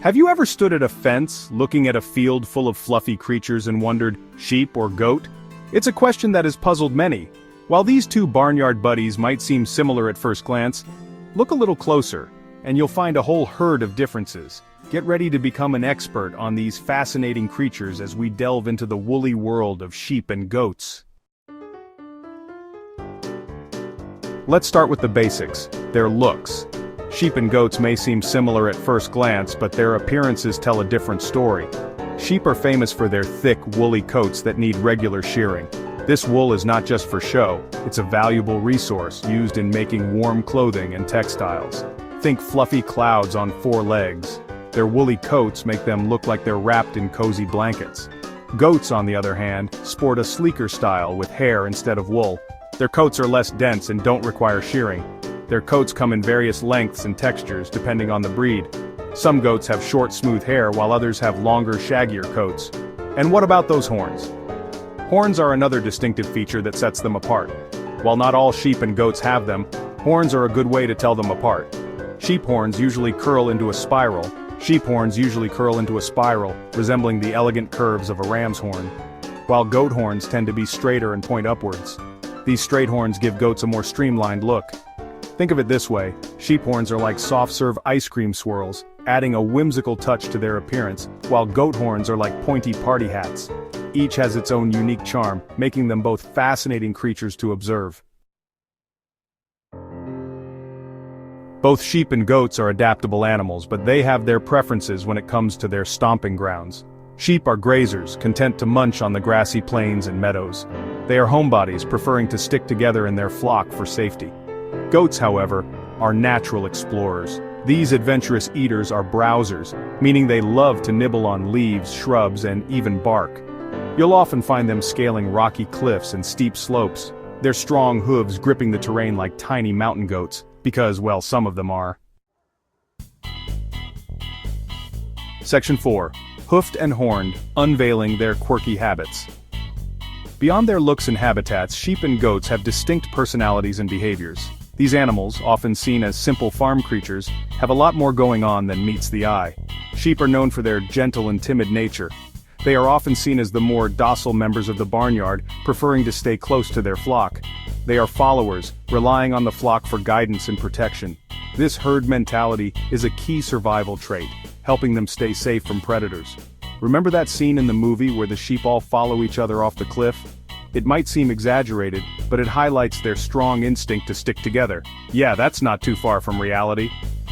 Have you ever stood at a fence, looking at a field full of fluffy creatures and wondered, sheep or goat? It's a question that has puzzled many. While these two barnyard buddies might seem similar at first glance, look a little closer, and you'll find a whole herd of differences. Get ready to become an expert on these fascinating creatures as we delve into the woolly world of sheep and goats. Let's start with the basics, their looks. Sheep and goats may seem similar at first glance, but their appearances tell a different story. Sheep are famous for their thick, woolly coats that need regular shearing. This wool is not just for show, it's a valuable resource used in making warm clothing and textiles. Think fluffy clouds on four legs. Their woolly coats make them look like they're wrapped in cozy blankets. Goats, on the other hand, sport a sleeker style with hair instead of wool. Their coats are less dense and don't require shearing. Their coats come in various lengths and textures depending on the breed. Some goats have short, smooth hair while others have longer, shaggier coats. And what about those horns? Horns are another distinctive feature that sets them apart. While not all sheep and goats have them, horns are a good way to tell them apart. Sheep horns usually curl into a spiral, resembling the elegant curves of a ram's horn, while goat horns tend to be straighter and point upwards. These straight horns give goats a more streamlined look. Think of it this way, sheep horns are like soft-serve ice cream swirls, adding a whimsical touch to their appearance, while goat horns are like pointy party hats. Each has its own unique charm, making them both fascinating creatures to observe. Both sheep and goats are adaptable animals, but they have their preferences when it comes to their stomping grounds. Sheep are grazers, content to munch on the grassy plains and meadows. They are homebodies, preferring to stick together in their flock for safety. Goats, however, are natural explorers. These adventurous eaters are browsers, meaning they love to nibble on leaves, shrubs, and even bark. You'll often find them scaling rocky cliffs and steep slopes, their strong hooves gripping the terrain like tiny mountain goats, because, well, some of them are. Section 4. Hoofed and horned, unveiling their quirky habits. Beyond their looks and habitats, sheep and goats have distinct personalities and behaviors. These animals, often seen as simple farm creatures, have a lot more going on than meets the eye. Sheep are known for their gentle and timid nature. They are often seen as the more docile members of the barnyard, preferring to stay close to their flock. They are followers, relying on the flock for guidance and protection. This herd mentality is a key survival trait, helping them stay safe from predators. Remember that scene in the movie where the sheep all follow each other off the cliff? It might seem exaggerated, but it highlights their strong instinct to stick together. Yeah, that's not too far from reality.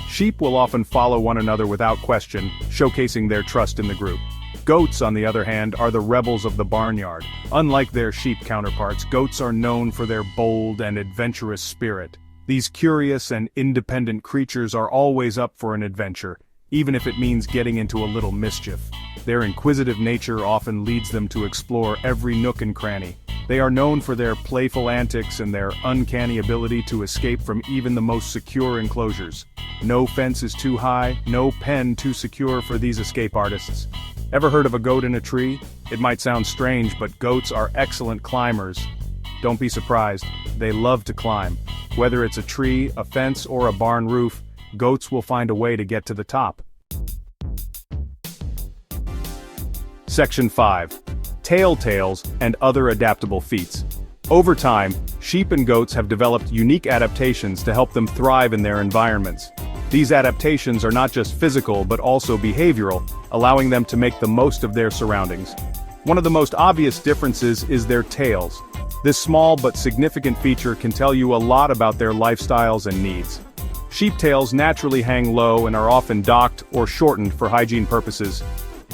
Sheep will often follow one another without question, showcasing their trust in the group. Goats, on the other hand, are the rebels of the barnyard. Unlike their sheep counterparts, goats are known for their bold and adventurous spirit. These curious and independent creatures are always up for an adventure, even if it means getting into a little mischief. Their inquisitive nature often leads them to explore every nook and cranny. They are known for their playful antics and their uncanny ability to escape from even the most secure enclosures. No fence is too high, no pen too secure for these escape artists. Ever heard of a goat in a tree? It might sound strange, but goats are excellent climbers. Don't be surprised, they love to climb. Whether it's a tree, a fence, or a barn roof, goats will find a way to get to the top. Section 5. Tails and other adaptable feats. Over time, sheep and goats have developed unique adaptations to help them thrive in their environments. These adaptations are not just physical but also behavioral, allowing them to make the most of their surroundings. One of the most obvious differences is their tails. This small but significant feature can tell you a lot about their lifestyles and needs. Sheep tails naturally hang low and are often docked or shortened for hygiene purposes.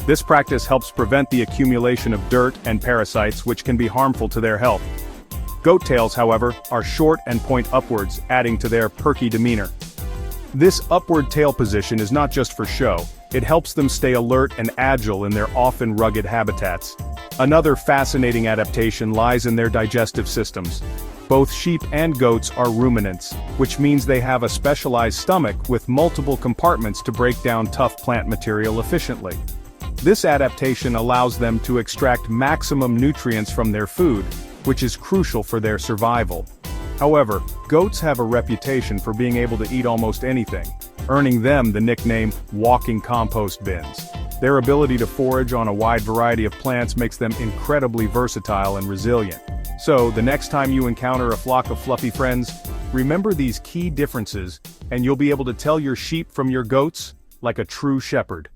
This practice helps prevent the accumulation of dirt and parasites, which can be harmful to their health. Goat tails, however, are short and point upwards, adding to their perky demeanor. This upward tail position is not just for show, it helps them stay alert and agile in their often rugged habitats. Another fascinating adaptation lies in their digestive systems. Both sheep and goats are ruminants, which means they have a specialized stomach with multiple compartments to break down tough plant material efficiently. This adaptation allows them to extract maximum nutrients from their food, which is crucial for their survival. However, goats have a reputation for being able to eat almost anything. earning them the nickname walking compost bins. Their ability to forage on a wide variety of plants makes them incredibly versatile and resilient. So, the next time you encounter a flock of fluffy friends, remember these key differences, and you'll be able to tell your sheep from your goats like a true shepherd.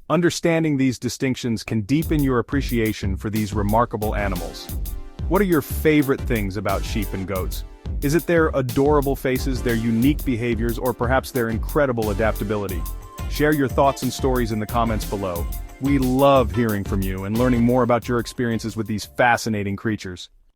Understanding these distinctions can deepen your appreciation for these remarkable animals. What are your favorite things about sheep and goats? Is it their adorable faces, their unique behaviors, or perhaps their incredible adaptability? Share your thoughts and stories in the comments below. We love hearing from you and learning more about your experiences with these fascinating creatures.